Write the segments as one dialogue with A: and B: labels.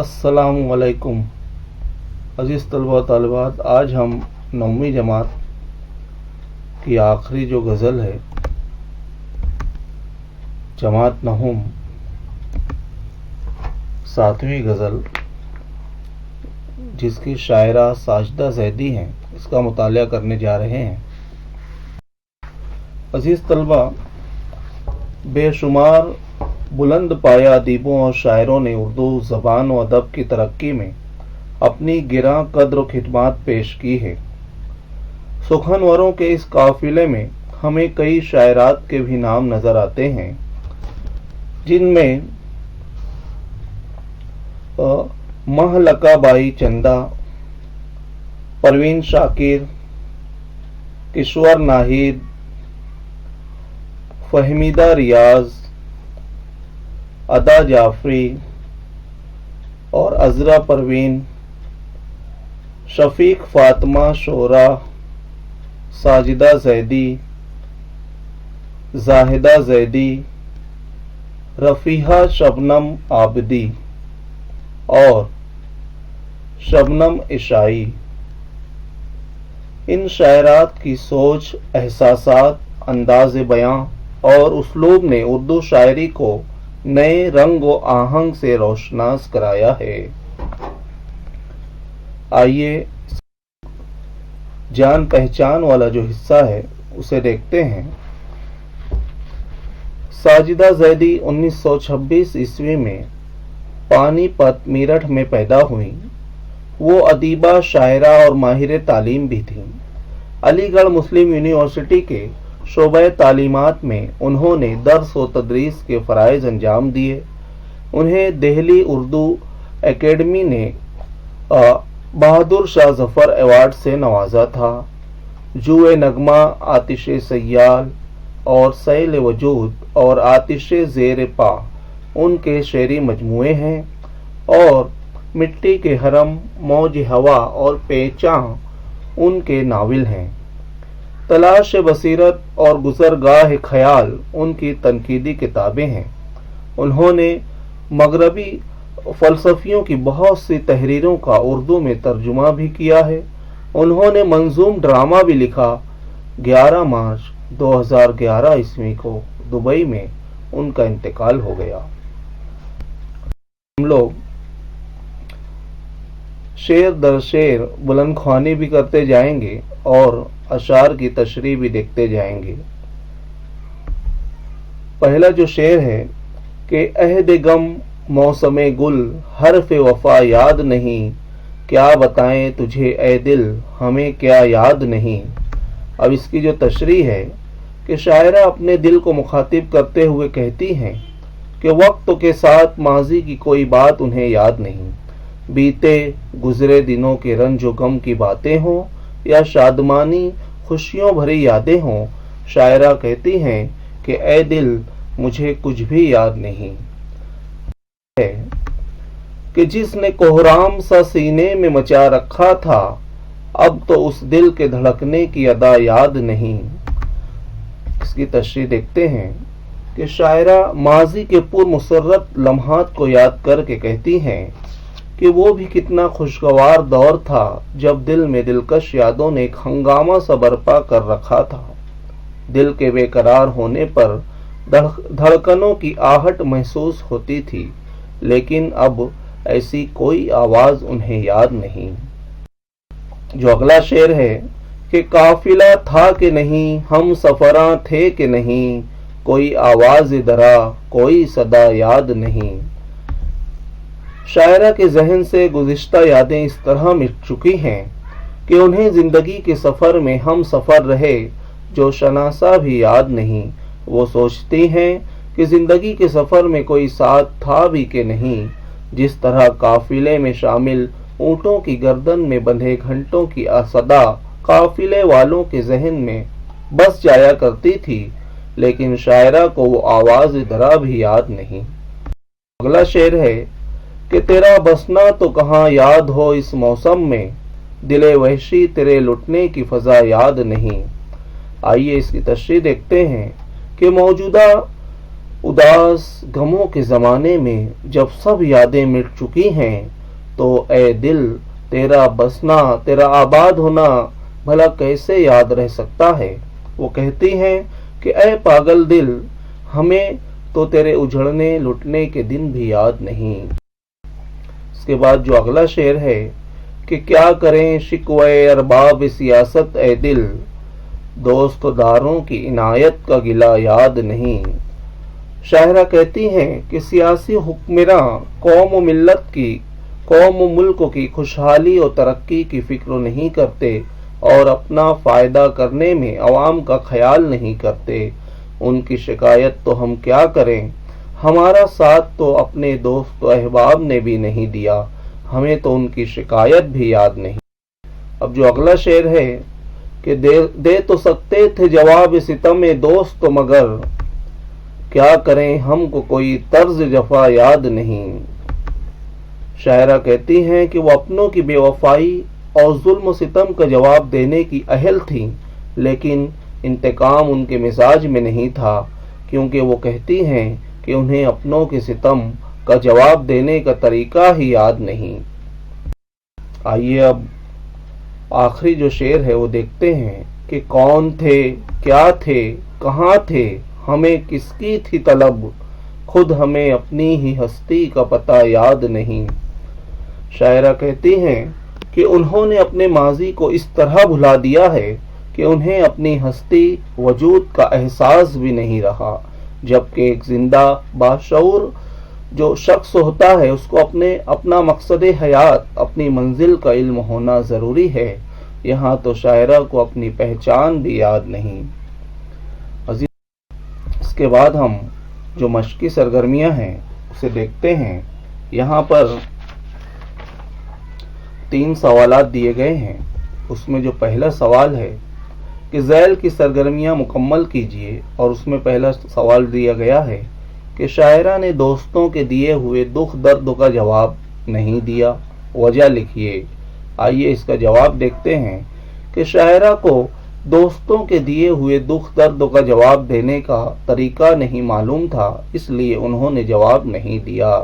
A: अस्सलामु अलैकुम अज़ीज़ तलबा व तालिबात। आज हम 9वीं जमात की आखिरी जो गज़ल है, जमात नहुम 7वीं गज़ल, जिसकी शायरा साजिदा ज़ैदी हैं, इसका मुतालिया करने जा रहे हैं। अज़ीज़ तलबा, बेशुमार बुलंद पाया अदीबों और शायरों ने उर्दू ज़बान व अदब की तरक्की में अपनी गिरां कद्र व खिदमत पेश की है। सुखनवरों के इस काफिले में हमें कई शायरात के भी नाम नजर आते हैं, जिनमें महलका बाई चंदा, परवीन शाकिर, किश्वर नाहिद, फहमीदा रियाज, अदा जाफरी और अजरा परवीन, शफीक फातिमा शोरा, साजिदा ज़ैदी, जाहिदा ज़ैदी, रफ़ीहा शबनम आबिदी और शबनम इशाई। इन शायरात की सोच, एहसासात, अंदाज़ बयां और उसलूब ने उर्दू शायरी को नए रंग व आहंग से रोशनास कराया है। आइए जान पहचान वाला जो हिस्सा है उसे देखते हैं। साजिदा ज़ैदी 1926 ईस्वी में पानीपत मेरठ में पैदा हुई। वो अदीबा, शायरा और माहिर तालीम भी थीं। अलीगढ़ मुस्लिम यूनिवर्सिटी के शोबे तालीमात में उन्होंने दर्स व तदरीस के फ़राइज़ अंजाम दिए। उन्हें दिल्ली उर्दू एकेडमी ने बहादुर शाह ज़फ़र अवार्ड से नवाजा था। जुए नगमा, आतिशे सयाल और सैल वजूद और आतिशे ज़ेर पा उनके शेरी मजमुए हैं, और मिट्टी के हरम, मौज हवा और पेचां उनके नाविल हैं। तलाश बसीरत और गुज़रगाह ख्याल उनकी तनकीदी किताबें हैं। उन्होंने मगरबी फ़लसफ़ियों की बहुत सी तहरीरों का उर्दू में तर्जुमा भी किया है। उन्होंने मंजूम ड्रामा भी लिखा। 11 मार्च 2011 ईस्वी को दुबई में उनका इंतकाल हो गया। हम लोग शेर दर शेर बुलंदख्वानी भी करते जाएंगे और अशार की तशरीह भी देखते जाएंगे। पहला जो शेर है कि अहद गम मौसमे गुल, हर्फ वफा याद नहीं, क्या बताएं तुझे ए दिल, हमें क्या याद नहीं। अब इसकी जो तशरीह है कि शायरा अपने दिल को मुखातिब करते हुए कहती हैं कि वक्त के साथ माजी की कोई बात उन्हें याद नहीं। बीते गुजरे दिनों के रंजो गम की बातें हों या शादमानी खुशियों भरी यादें हों, शायरा कहती हैं कि ए दिल, मुझे कुछ भी याद नहीं है कि जिसने कोहराम सा सीने में मचा रखा था, अब तो उस दिल के धड़कने की अदा याद नहीं। इसकी तशरीह देखते हैं कि शायरा माजी के पुरमुसर्रत लम्हात को याद करके कहती हैं कि वो भी कितना खुशगवार दौर था जब दिल में दिलकश यादों ने एक हंगामा सा बर्पा कर रखा था। दिल के बेकरार होने पर धड़कनों की आहट महसूस होती थी, लेकिन अब ऐसी कोई आवाज उन्हें याद नहीं। जो अगला शेर है कि काफिला था कि नहीं, हम सफरां थे कि नहीं, कोई आवाज दरा, कोई सदा याद नहीं। शायरा के जहन से गुज़िश्ता यादें इस तरह मिट चुकी हैं कि उन्हें जिंदगी के सफर में हम सफर रहे जो शनासा भी याद नहीं। वो सोचती हैं कि जिंदगी के सफर में कोई साथ था भी कि नहीं। जिस तरह काफिले में शामिल ऊँटों की गर्दन में बंधे घंटों की सदा काफिले वालों के जहन में बस जाया करती थी, लेकिन शायरा को वो आवाज दरा भी याद नहीं। अगला शेर है कि तेरा बसना तो कहाँ याद हो इस मौसम में, दिले वहशी तेरे लुटने की फजा याद नहीं। आइए इसकी तशरीह देखते हैं कि मौजूदा उदास गमों के ज़माने में जब सब यादें मिट चुकी हैं, तो ए दिल तेरा बसना, तेरा आबाद होना भला कैसे याद रह सकता है। वो कहती हैं कि ए पागल दिल, हमें तो तेरे उजड़ने लुटने के दिन भी याद नहीं। इसके बाद जो अगला शेर है कि क्या करें शिकवे अरबाब सियासत ए दिल, दोस्त दारों की इनायत का गिला याद नहीं। शायरा कहती हैं कि सियासी हुक्मरां कौम व मिल्लत की, कौम व मुल्क की खुशहाली और तरक्की की फिक्र नहीं करते और अपना फ़ायदा करने में अवाम का ख्याल नहीं करते। उनकी शिकायत तो हम क्या करें, हमारा साथ तो अपने दोस्त अहबाब ने भी नहीं दिया, हमें तो उनकी शिकायत भी याद नहीं। अब जो अगला शेर है कि दे तो सकते थे जवाब सितम दोस्त, मगर क्या करें हमको कोई तर्ज जफा याद नहीं। शायरा कहती हैं कि वो अपनों की बेवफाई और जुल्म सितम का जवाब देने की अहल थी, लेकिन इंतकाम उनके मिजाज में नहीं था, क्योंकि वो कहती हैं कि उन्हें अपनों के सितम का जवाब देने का तरीका ही याद नहीं। आइए अब आखिरी जो शेर है वो देखते हैं कि कौन थे, क्या थे, कहाँ थे, हमें किसकी थी तलब, खुद हमें अपनी ही हस्ती का पता याद नहीं। शायरा कहती हैं कि उन्होंने अपने माजी को इस तरह भुला दिया है कि उन्हें अपनी हस्ती वजूद का एहसास भी नहीं रहा, जबकि एक जिंदा बाशऊर जो शख्स होता है उसको अपना मकसद हयात, अपनी मंजिल का इल्म होना ज़रूरी है। यहाँ तो शायरा को अपनी पहचान भी याद नहीं। इसके बाद हम जो मशकी सरगर्मियाँ हैं उसे देखते हैं। यहाँ पर 3 सवालात दिए गए हैं। उसमें जो पहला सवाल है कि ज़ैल की सरगर्मियाँ मुकम्मल कीजिए, और उसमें पहला सवाल दिया गया है कि शायरा ने दोस्तों के दिए हुए दुख दर्द का जवाब नहीं दिया, वजह लिखिए। आइए इसका जवाब देखते हैं कि शायरा को दोस्तों के दिए हुए दुख दर्द का जवाब देने का तरीका नहीं मालूम था, इसलिए उन्होंने जवाब नहीं दिया।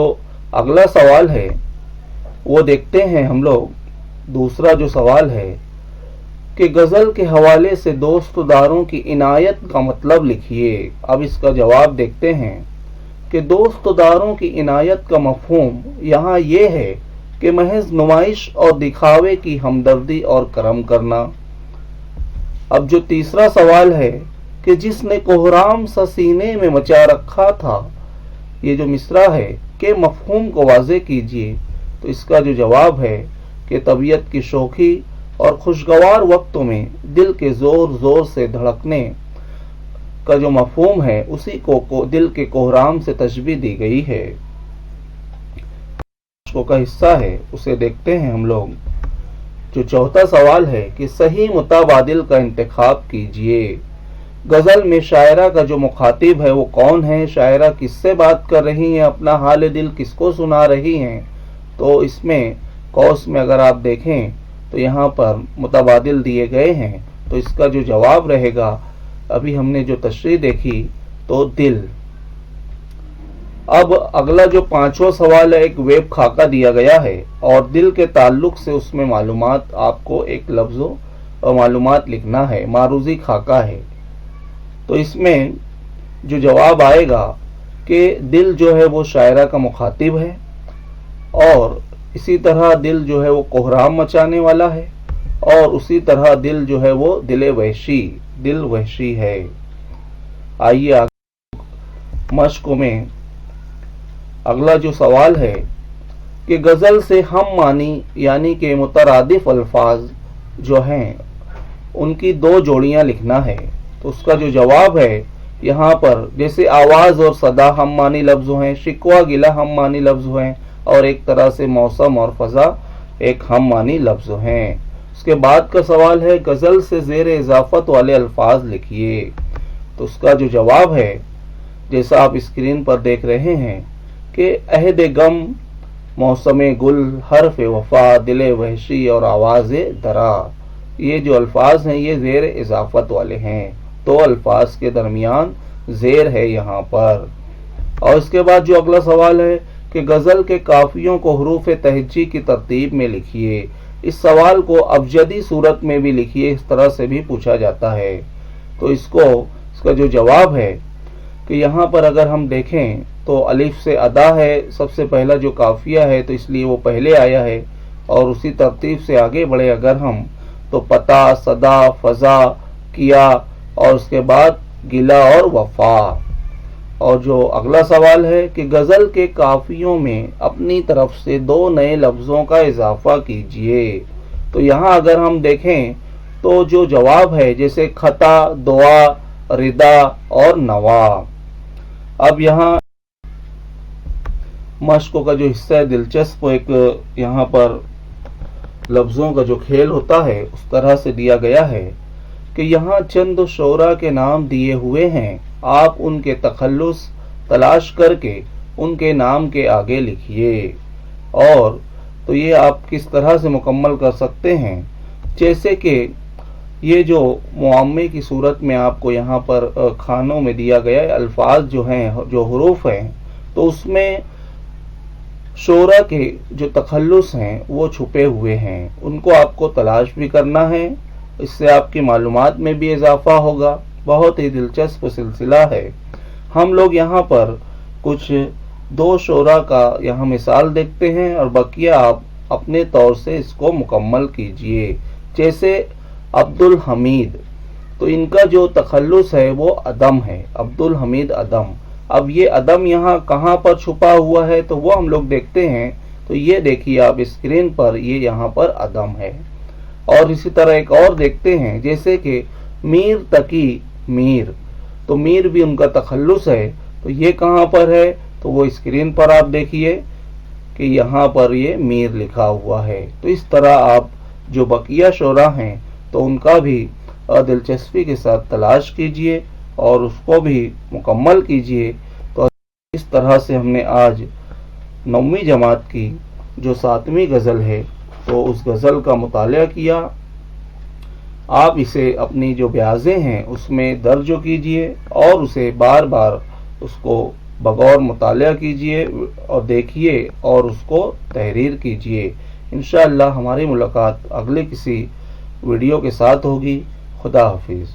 A: तो अगला सवाल है वो देखते हैं हम लोग। दूसरा जो सवाल है कि गज़ल के हवाले से दोस्तदारों की इनायत का मतलब लिखिए। अब इसका जवाब देखते हैं कि दोस्तदारों की इनायत का मफहूम यहाँ ये है कि महज नुमाइश और दिखावे की हमदर्दी और करम करना। अब जो तीसरा सवाल है कि जिसने कोहराम सा सीने में मचा रखा था, ये जो मिसरा है के मफहूम को वाज़े कीजिए। तो इसका जो जवाब है कि तबीयत की शोखी और खुशगवार वक्तों में दिल के जोर जोर से धड़कने का जो मफहूम है उसी को दिल के कोहराम से तशबीह दी गई है। का हिस्सा है उसे देखते हैं हम लोग। जो चौथा सवाल है कि सही मुताबादिल का इंतखाब कीजिए। गजल में शायरा का जो मुखातिब है वो कौन है, शायरा किससे बात कर रही हैं, अपना हाल दिल किसको सुना रही हैं। तो इसमें कौस में अगर आप देखें तो यहाँ पर मुताबादिल दिए गए हैं, तो इसका जो जवाब रहेगा, अभी हमने जो तशरीह देखी तो दिल। अब अगला जो पांचवा सवाल है, एक वेब खाका दिया गया है और दिल के ताल्लुक से उसमें मालूमात, आपको एक लफ्जों और मालूमात लिखना है। मारूजी खाका है, तो इसमें जो जवाब आएगा कि दिल जो है वो शायरा का मुखातिब है, और इसी तरह दिल जो है वो कोहराम मचाने वाला है, और उसी तरह दिल जो है वो दिल वहशी है। आइए मश्क में अगला जो सवाल है कि गजल से हम मानी यानी कि मुतरादिफ अल्फाज जो हैं उनकी 2 जोड़ियां लिखना है। तो उसका जो जवाब है यहाँ पर, जैसे आवाज और सदा हम मानी लफ्ज हैं, शिकवा गिला हम मानी लफ्ज हैं, और एक तरह से मौसम और फजा एक हम मानी लफ्ज हैं। उसके बाद का सवाल है गजल से जेर इजाफत वाले अल्फाज लिखिए। तो उसका जो जवाब है, जैसा आप स्क्रीन पर देख रहे हैं कि अहद गम, मौसम गुल, हरफ वफा, दिल वहशी और आवाज दरा, ये जो अल्फाज हैं ये जेर इजाफत वाले हैं। तो अल्फाज के दरमियान زیر ہے यहाँ पर। اور इसके बाद जो अगला सवाल है कि गजल के काफियों को हरूफ तहज्जी की तरतीब में लिखिए। इस सवाल को अबजदी सूरत में भी लिखिए, इस तरह से भी पूछा जाता है। तो इसका जो जवाब है कि यहाँ पर अगर हम देखें तो अलिफ से अदा है, सबसे पहला जो काफिया है तो इसलिए वो पहले आया है। और उसी तरतीब से आगे बढ़े अगर हम तो पता, सदा, फजा, किया और उसके बाद गिला और वफा। और जो अगला सवाल है कि गजल के काफियों में अपनी तरफ से 2 नए लफ्जों का इजाफा कीजिए। तो यहाँ अगर हम देखें तो जो जवाब है जैसे खता, दुआ, रिदा और नवा। अब यहाँ मश्कों का जो हिस्सा है दिलचस्प एक यहाँ पर लफ्जों का जो खेल होता है उस तरह से दिया गया है कि यहाँ चंद शोरा के नाम दिए हुए हैं, आप उनके तखल्लुस तलाश करके उनके नाम के आगे लिखिए। और तो ये आप किस तरह से मुकम्मल कर सकते हैं, जैसे कि ये जो मुआम्मे की सूरत में आपको यहाँ पर खानों में दिया गया है, अल्फाज जो हैं, जो हुरूफ हैं, तो उसमें शोरा के जो तखल्लुस हैं वो छुपे हुए हैं, उनको आपको तलाश भी करना है। इससे आपकी मालूमात में भी इजाफा होगा। बहुत ही दिलचस्प सिलसिला है। हम लोग यहाँ पर कुछ 2 शोरा का यहाँ मिसाल देखते हैं और बकिया आप अपने तौर से इसको मुकम्मल कीजिए। जैसे अब्दुल हमीद, तो इनका जो तखल्लुस है वो अदम है, अब्दुल हमीद अदम। अब ये अदम यहाँ कहाँ पर छुपा हुआ है तो वो हम लोग देखते हैं। तो ये देखिए आप स्क्रीन पर, ये यहाँ पर अदम है। और इसी तरह एक और देखते हैं जैसे कि मीर तकी मीर, तो मीर भी उनका तखल्लुस है, तो ये कहाँ पर है तो वो स्क्रीन पर आप देखिए कि यहाँ पर ये मीर लिखा हुआ है। तो इस तरह आप जो बकिया शोरा हैं तो उनका भी दिलचस्पी के साथ तलाश कीजिए और उसको भी मुकम्मल कीजिए। तो इस तरह से हमने आज 9वीं जमात की जो 7वीं गज़ल है तो उस गज़ल का मुताला किया। आप इसे अपनी जो ब्याज़ें हैं उसमें दर्ज कीजिए और उसे बार बार उसको बगौर मुताला कीजिए और देखिए और उसको तहरीर कीजिए। इंशाअल्लाह हमारी मुलाकात अगले किसी वीडियो के साथ होगी। खुदा हाफिज़।